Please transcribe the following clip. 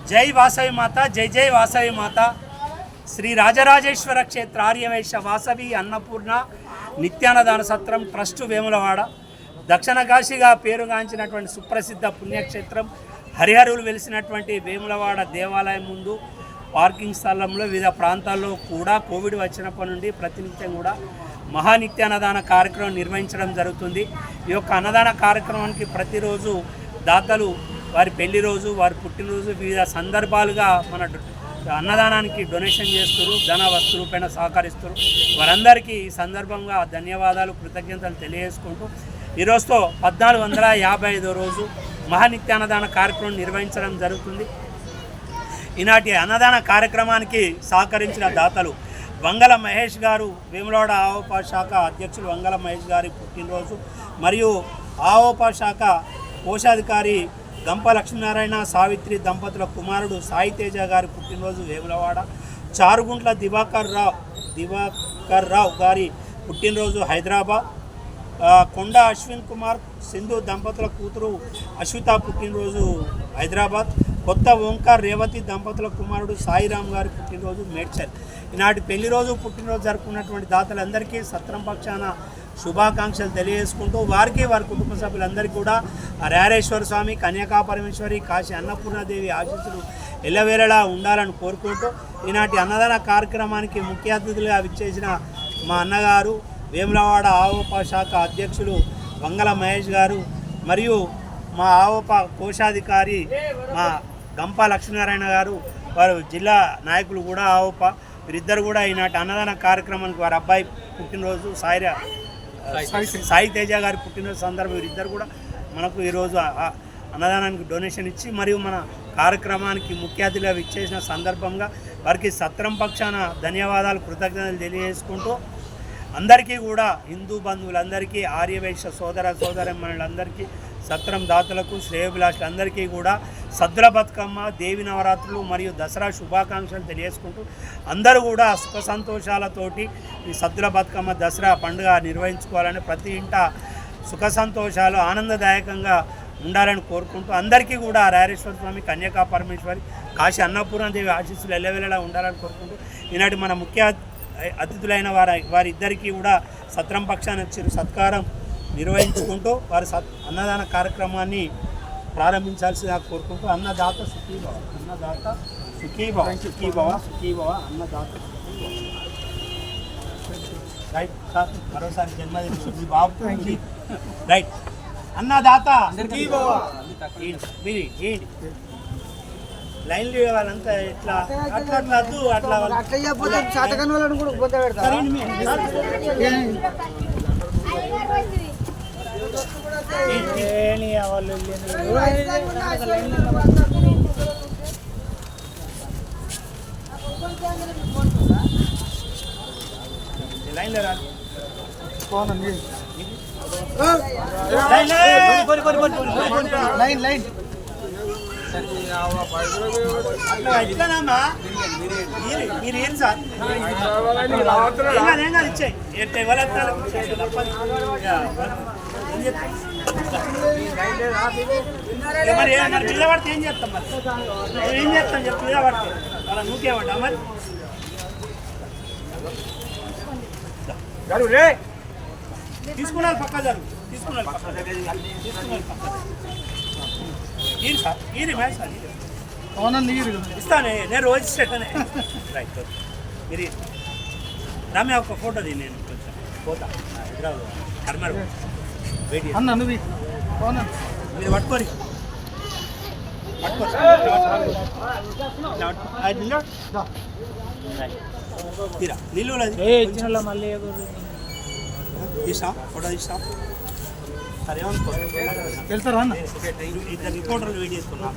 జై వాసవి మాత, జై జై వాసవి మాత. శ్రీ రాజరాజేశ్వర క్షేత్ర ఆర్యవైశ్య వాసవి అన్నపూర్ణ నిత్యాన్నదాన సత్రం ట్రస్టు వేములవాడ దక్షిణ కాశీగా పేరుగాంచినటువంటి సుప్రసిద్ధ పుణ్యక్షేత్రం. హరిహరులు వెలిసినటువంటి వేములవాడ దేవాలయం ముందు పార్కింగ్ స్థలంలో వివిధ ప్రాంతాల్లో కూడా కోవిడ్ వచ్చినప్పటి నుండి ప్రతినిత్యం కూడా మహానిత్యాన్నదాన కార్యక్రమం నిర్వహించడం జరుగుతుంది. ఈ యొక్క అన్నదాన కార్యక్రమానికి ప్రతిరోజు దాతలు వారి పెళ్లి రోజు, వారి పుట్టినరోజు, వివిధ సందర్భాలుగా మన అన్నదానానికి డొనేషన్ చేస్తారు, ధన వస్తు రూపేణ సహకరిస్తారు. వారందరికీ ఈ సందర్భంగా ధన్యవాదాలు, కృతజ్ఞతలు తెలియజేసుకుంటూ ఈరోజుతో 1455వ రోజు మహానిత్యాన్నదాన కార్యక్రమం నిర్వహించడం జరుగుతుంది. ఈనాటి అన్నదాన కార్యక్రమానికి సహకరించిన దాతలు వంగల మహేష్ గారు, వేములవాడ ఆవోపా శాఖ అధ్యక్షులు వంగల మహేష్ గారి పుట్టినరోజు, మరియు ఆవోపా శాఖ కోశాధికారి గంప లక్ష్మీనారాయణ సావిత్రి దంపతుల కుమారుడు సాయి తేజ గారి పుట్టినరోజు వేములవాడ. చారుగుంట్ల దివాకర్ రావు గారి పుట్టినరోజు హైదరాబాద్. కొండ అశ్విన్ కుమార్ సింధు దంపతుల కూతురు అశ్విత పుట్టినరోజు హైదరాబాద్. కొత్త ఓంకార్ రేవతి దంపతుల కుమారుడు సాయిరామ్ గారి పుట్టినరోజు మేడ్చల్. ఈనాటి పెళ్లి రోజు, పుట్టినరోజు జరుపుకున్నటువంటి దాతలందరికీ సత్రం పక్షాన శుభాకాంక్షలు తెలియజేసుకుంటూ వారికి, వారి కుటుంబ సభ్యులందరికీ కూడా రారేశ్వర స్వామి, కన్యకా పరమేశ్వరి, కాశీ అన్నపూర్ణాదేవి ఆశీస్సులు ఎల్లవేళలా ఉండాలని కోరుకుంటూ ఈనాటి అన్నదాన కార్యక్రమానికి ముఖ్య అతిథులుగా విచ్చేసిన మా అన్నగారు వేములవాడ ఆవోపా శాఖ అధ్యక్షులు వంగల మహేష్ గారు, మరియు మా ఆవోపా కోశాధికారి మా గంప లక్ష్మీనారాయణ గారు, వారు జిల్లా నాయకులు కూడా ఆవోపా, వీరిద్దరు కూడా ఈనాటి అన్నదాన కార్యక్రమానికి వారి అబ్బాయి పుట్టినరోజు సాయి తేజ గారి పుట్టినరోజు సందర్భం వీరిద్దరు కూడా మనకు ఈరోజు అన్నదానానికి డొనేషన్ ఇచ్చి మరియు మన కార్యక్రమానికి ముఖ్య అతిథిగా విచ్చేసిన సందర్భంగా వారికి సత్రం పక్షాన ధన్యవాదాలు, కృతజ్ఞతలు తెలియజేసుకుంటూ అందరికీ కూడా హిందూ బంధువులందరికీ, ఆర్యవైశ్య సోదరమణులందరికీ, సత్రం దాతలకు, శ్రేయోభిలాషులందరికీ కూడా సద్దుల బతుకమ్మ, దేవి నవరాత్రులు మరియు దసరా శుభాకాంక్షలు తెలియజేసుకుంటూ అందరూ కూడా సుఖ సంతోషాలతోటి ఈ సద్దుల బతుకమ్మ, దసరా పండుగ నిర్వహించుకోవాలని, ప్రతి ఇంట సుఖ సంతోషాలు ఆనందదాయకంగా ఉండాలని కోరుకుంటూ అందరికీ కూడా రారేశ్వర స్వామి, కన్యకా పరమేశ్వరి, కాశీ అన్నపూర్ణాదేవి ఆశీస్సులు ఎల్లవేళలా ఉండాలని కోరుకుంటూ ఈనాటి మన ముఖ్య అతిథులైన వారిద్దరికీ కూడా సత్రం పక్షాన చిరు సత్కారం నిర్వహించుకుంటూ వారి అన్నదాన కార్యక్రమాన్ని ప్రారంభించాల్సిందిగా కోరుకుంటూ అన్నదాత సుఖీభవ, అన్నదాత సుఖీభవ, సుఖీభవ, సుఖీభవ, అన్నదాత సుఖీభవ. రైట్ సార్, మరోసారి జన్మదిన బాబు రైట్. అన్నదాత సుఖీభవ. ఏంటి లైన్లు వాళ్ళంతా ఎట్లా అట్లా అట్లా వద్దు, అట్లా లైన్లో రాదు లైన్ ఎట్లానమ్మా మీరు ఏం సార్ ఏం కాదు ఇచ్చాయి మరి పిల్లవాడితే ఏం చేస్తాం, మరి ఏం చేస్తాం చెప్పి పిల్లవాడితే అలా నువ్వుకేమంటా మరి తీసుకున్నారు పక్క జరుగు, తీసుకున్నారు పక్క సార్ మ్యాచ్ సార్ ఇస్తానే, నేను రోజు ఇస్తానే. రైట్ మీరు రమ్య ఒక ఫోటో ది, నేను కొంచెం పోతా హైదరాబాద్ కర్మర్ వెయిట్ అన్న, నువ్వు మీరు పట్టుకోరి తీరా నీళ్ళు మళ్ళీ తీసా ఫోటో తీసా సరే ఏమనుకో వెళ్తారా అన్న, ఇద్దరు రిపోర్టర్లు వెయిట్ చేసుకున్నా.